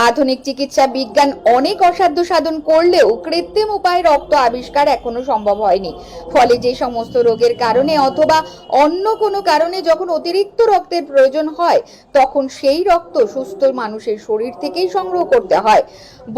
আধুনিক চিকিৎসা বিজ্ঞান অনেক অসাধ্য সাধন করলেও কৃত্রিম উপায়ে রক্ত আবিষ্কার এখনো সম্ভব হয়নি। ফলে যে সমস্ত রোগের কারণে অথবা অন্য কোনো কারণে যখন অতিরিক্ত রক্তের প্রয়োজন হয়, তখন সেই রক্ত সুস্থ মানুষের শরীর থেকেই সংগ্রহ করতে হয়।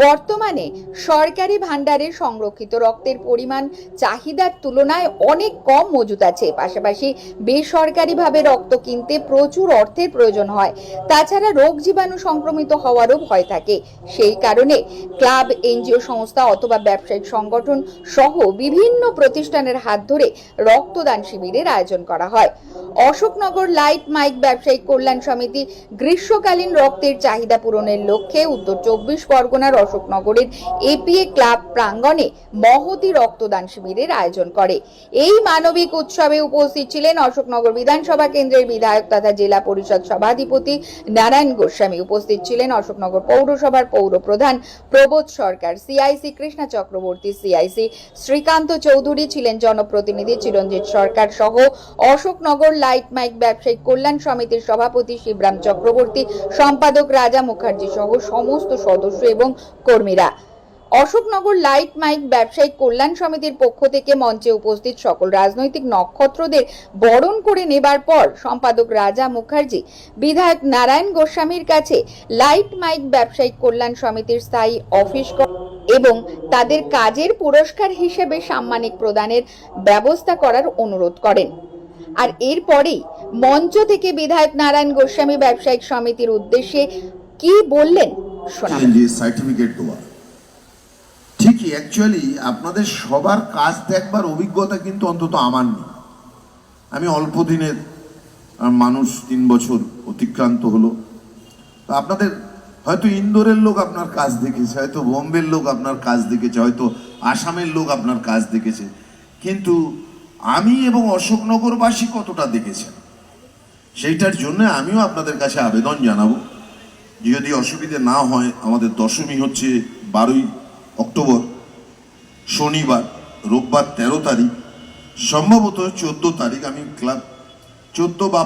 বর্তমানে সরকারি ভাণ্ডারে সংরক্ষিত রক্তের পরিমাণ চাহিদার তুলনায় অনেক কম মজুদ আছে। পাশাপাশি বেসরকারিভাবে রক্ত কিনতে প্রচুর অর্থের প্রয়োজন হয়। তাছাড়া রোগ জীবাণু সংক্রমিত হওয়ারও ভয় থাকে। সেই কারণে ক্লাব, এনজিও সংস্থা অথবা ব্যবসায়িক সংগঠন সহ বিভিন্ন প্রতিষ্ঠানের হাত ধরে রক্তদান শিবিরের আয়োজন করা হয়। অশোকনগর লাইট মাইক ব্যবসায়িক কল্যাণ সমিতি গ্রীষ্মকালীন রক্তের চাহিদা পূরণের লক্ষ্যে উত্তর 24 পরগনার অশোকনগরের এপিএ ক্লাব প্রাঙ্গণে মহতি রক্তদান শিবিরের আয়োজন করে। এই মানবিক উৎসবে উপস্থিত ছিলেন অশোকনগর বিধানসভা কেন্দ্রের বিধায়ক তথা জেলা পরিষদ সভাধিপতি নারায়ণ গোস্বামী। উপস্থিত ছিলেন অশোকনগর পৌরসভার পৌর প্রধান প্রবোধ সরকার, সিআইসি কৃষ্ণা চক্রবর্তী, সিআইসি শ্রীকান্ত চৌধুরী, ছিলেন জনপ্রতিনিধি চিরঞ্জিত সরকার সহ অশোকনগর লাইট মাইক ব্যবসায়িক কল্যাণ সমিতির সভাপতি শিবরাম চক্রবর্তী, সম্পাদক রাজা মুখার্জি সহ সমস্ত সদস্য এবং কর্মীরা। অশোকনগর লাইট মাইক ব্যবসায়িক কল্যাণ সমিতির পক্ষ থেকে মঞ্চে উপস্থিত সকল রাজনৈতিক নক্ষত্রদের বরণ করে নেবার পর সম্পাদক রাজা মুখার্জি বিধায়ক নারায়ণ গোস্বামীর কাছে লাইট মাইক ব্যবসায়িক কল্যাণ সমিতির স্থায়ী অফিস এবং তাদের কাজের পুরস্কার হিসেবে সাম্মানিক প্রদানের ব্যবস্থা করার অনুরোধ করেন। আর এরপরেই মঞ্চ থেকে বিধায়ক নারায়ণ গোস্বামী ব্যবসায়িক সমিতির উদ্দেশ্যে কি বললেন শোনাবেন। সার্টিফিকেট দেওয়া ঠিকই, অ্যাকচুয়ালি আপনাদের সবার কাজ দেখবার অভিজ্ঞতা কিন্তু অন্তত আমার নেই। আমি অল্প দিনের মানুষ, 3 বছর অতিক্রান্ত হলো। তো আপনাদের হয়তো ইন্দোরের লোক আপনার কাজ দেখেছে, হয়তো বোম্বের লোক আপনার কাজ দেখেছে, হয়তো আসামের লোক আপনার কাজ দেখেছে, কিন্তু আমি এবং অশোকনগরবাসী কতটা দেখেছেন সেইটার জন্য আমিও আপনাদের কাছে আবেদন জানাবো, যদি অসুবিধে না হয়। আমাদের দশমী হচ্ছে 12ই অক্টোবর, শনিবার, রোববার 13 তারিখ, সম্ভবত 14 তারিখ। আমি ক্লাব 14 বা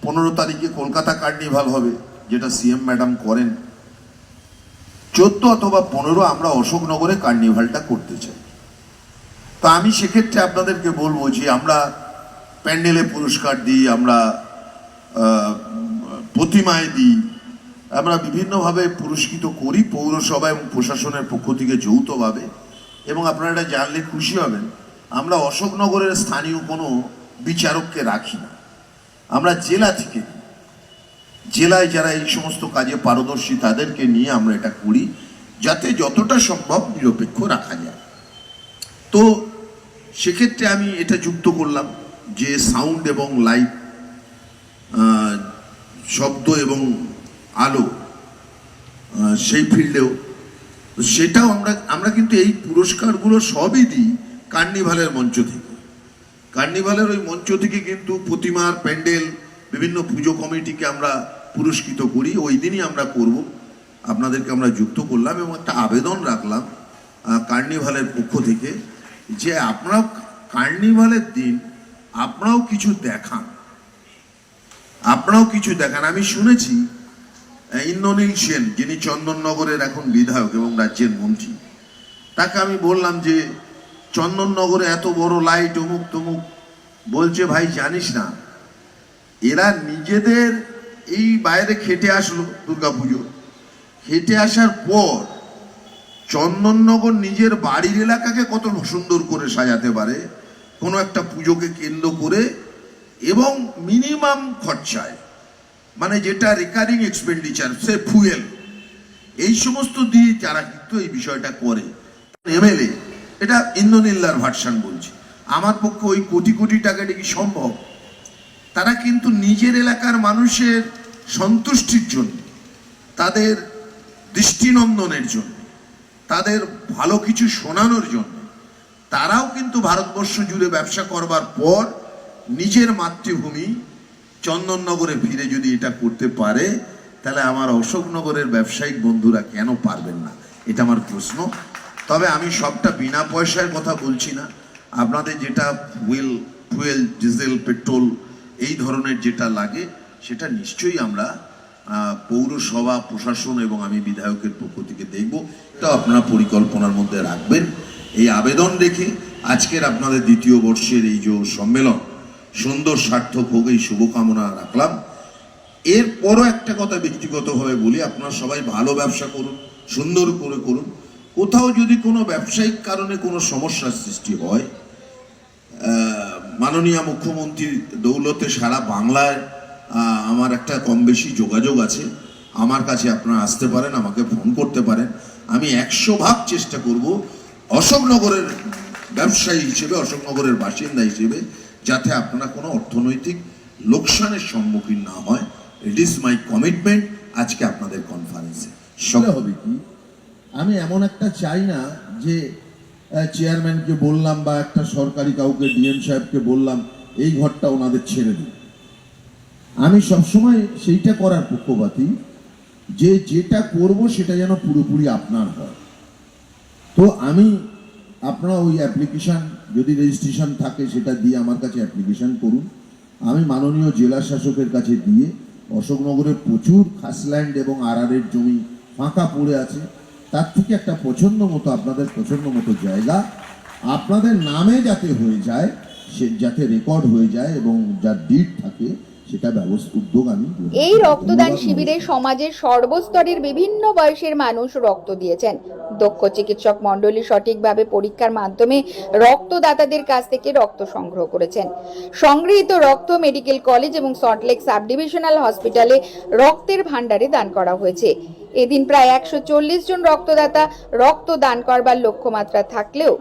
15 তারিখে কলকাতা কার্নিভাল হবে, যেটা সিএম ম্যাডাম করেন। 14 অথবা 15 আমরা অশোকনগরে কার্নিভালটা করতে চাই। তো আমি সেক্ষেত্রে আপনাদেরকে বলবো যে আমরা প্যান্ডেলে পুরস্কার দিই, আমরা প্রতিমায় দিই, আমরা বিভিন্নভাবে পুরস্কৃত করি পৌরসভা এবং প্রশাসনের পক্ষ থেকে যৌথভাবে। এবং আপনারা এটা জানলে খুশি হবেন, আমরা অশোকনগরের স্থানীয় কোনো বিচারককে রাখি না, আমরা জেলা থেকে, জেলায় যারা এই সমস্ত কাজে পারদর্শী তাদেরকে নিয়ে আমরা এটা করি, যাতে যতটা সম্ভব নিরপেক্ষ রাখা যায়। তো সেক্ষেত্রে আমি এটা যুক্ত করলাম যে সাউন্ড এবং লাইট, শব্দ এবং আলো, সেই ফিল্ডেও সেটাও আমরা কিন্তু এই পুরস্কারগুলো সবই দিই কার্নিভালের মঞ্চ থেকে। কার্নিভালের ওই মঞ্চ থেকে কিন্তু প্রতিমার, প্যান্ডেল, বিভিন্ন পুজো কমিটিকে আমরা পুরস্কৃত করি। ওই দিনই আমরা করব, আপনাদেরকে আমরা যুক্ত করলাম এবং একটা আবেদন রাখলাম কার্নিভালের পক্ষ থেকে যে আপনারাও কার্নিভালের দিন আপনারাও কিছু দেখান, আমি শুনেছি ইন্দ্রনীল সেন, যিনি চন্দননগরের এখন বিধায়ক এবং রাজ্যের মন্ত্রী, তাকে আমি বললাম যে চন্দননগরে এত বড় লাইট, অমুক তমুক, বলছে ভাই জানিস না, এরা নিজেদের এই বাইরে খেটে আসলো দুর্গাপুজো, খেটে আসার পর চন্দননগর নিজের বাড়ির এলাকাকে কত সুন্দর করে সাজাতে পারে কোনো একটা পুজোকে কেন্দ্র করে, এবং মিনিমাম খরচায়, মানে যেটা রেকারিং এক্সপেন্ডিচার, সে ফুয়েল, এই সমস্ত দিয়ে যারা কিন্তু এই বিষয়টা করে। এমএলএ, এটা ইন্দ্রনীলার ভার্সান বলছি, আমার পক্ষে ওই কোটি কোটি টাকাটা কি সম্ভব? তারা কিন্তু নিজের এলাকার মানুষের সন্তুষ্টির জন্য, তাদের দৃষ্টিনন্দনের জন্য, তাদের ভালো কিছু শোনানোর জন্য, তারাও কিন্তু ভারতবর্ষ জুড়ে ব্যবসা করবার পর নিজের মাতৃভূমি চন্দননগরে ফিরে যদি এটা করতে পারে, তাহলে আমার অশোকনগরের ব্যবসায়িক বন্ধুরা কেন পারবেন না? এটা আমার প্রশ্ন। তবে আমি সবটা বিনা পয়সার কথা বলছি না, আপনাদের যেটা ফুয়েল, ডিজেল, পেট্রোল এই ধরনের যেটা লাগে সেটা নিশ্চয়ই আমরা পৌরসভা প্রশাসন এবং আমি বিধায়কের পক্ষ থেকে দেখব, এটা আপনারা পরিকল্পনার মধ্যে রাখবেন। এই আবেদন রেখে আজকের আপনাদের দ্বিতীয় বর্ষের এই যে সম্মেলন সুন্দর সার্থক হোক এই শুভকামনা রাখলাম। এরপরও একটা কথা ব্যক্তিগতভাবে বলি, আপনারা সবাই ভালো ব্যবসা করুন, সুন্দর করে করুন। কোথাও যদি কোনো ব্যবসায়িক কারণে কোনো সমস্যার সৃষ্টি হয়, মাননীয় মুখ্যমন্ত্রীর দৌলতে সারা বাংলায় আমার একটা কম বেশি যোগাযোগ আছে। আমার কাছে আপনারা আসতে পারেন, আমাকে ফোন করতে পারেন। আমি 100% চেষ্টা করব অশোকনগরের ব্যবসায়ী হিসেবে, অশোকনগরের বাসিন্দা হিসেবে, যাতে আপনারা কোনো অর্থনৈতিক লোকসানের সম্মুখীন না হয়। ইট ইজ মাই কমিটমেন্ট আজকে আপনাদের কনফারেন্সে। হবে কি, আমি এমন একটা চাই না যে চেয়ারম্যানকে বললাম বা একটা সরকারি কাউকে ডিএম সাহেবকে বললাম এই ঘরটা ওনাদের ছেড়ে দিন। আমি সবসময় সেইটা করার পক্ষপাতী যে যেটা করব সেটা যেন পুরোপুরি আপনার হয়। তো আমি আপনারা ওই অ্যাপ্লিকেশন যদি রেজিস্ট্রেশন থাকে সেটা দিয়ে আমার কাছে অ্যাপ্লিকেশন করুন। আমি মাননীয় জেলা শাসকের কাছে দিয়ে অশোকনগরে প্রচুর খাসল্যান্ড এবং আরআরের জমি ফাঁকা পড়ে আছে, তার থেকে একটা পছন্দ মতো আপনাদের পছন্দ মতো জায়গা আপনাদের নামে যাতে হয়ে যায়, সে যাতে রেকর্ড হয়ে যায় এবং যার ডিড থাকে সেটা ব্যবস্থা উদ্যোগ আমি গ্রহণ এই করব। রক্তদান ধন্যবাদ। শিবিরে সমাজের সর্বস্তরের বিভিন্ন বয়সের মানুষ রক্ত দিয়েছেন। দক্ষ চিকিৎসক মণ্ডলী সঠিকভাবে পরীক্ষার মাধ্যমে রক্তদাতাদের কাছ থেকে রক্ত সংগ্রহ করেছেন। সংগৃহীত রক্ত মেডিকেল কলেজ এবং সল্টলেক সাব ডিভিশনাল হসপিটালে রক্তের ভাণ্ডারে দান করা হয়েছে। এদিন প্রায় 140 জন রক্তদাতা রক্ত দান করবার লক্ষ্যমাত্রা থাকলেও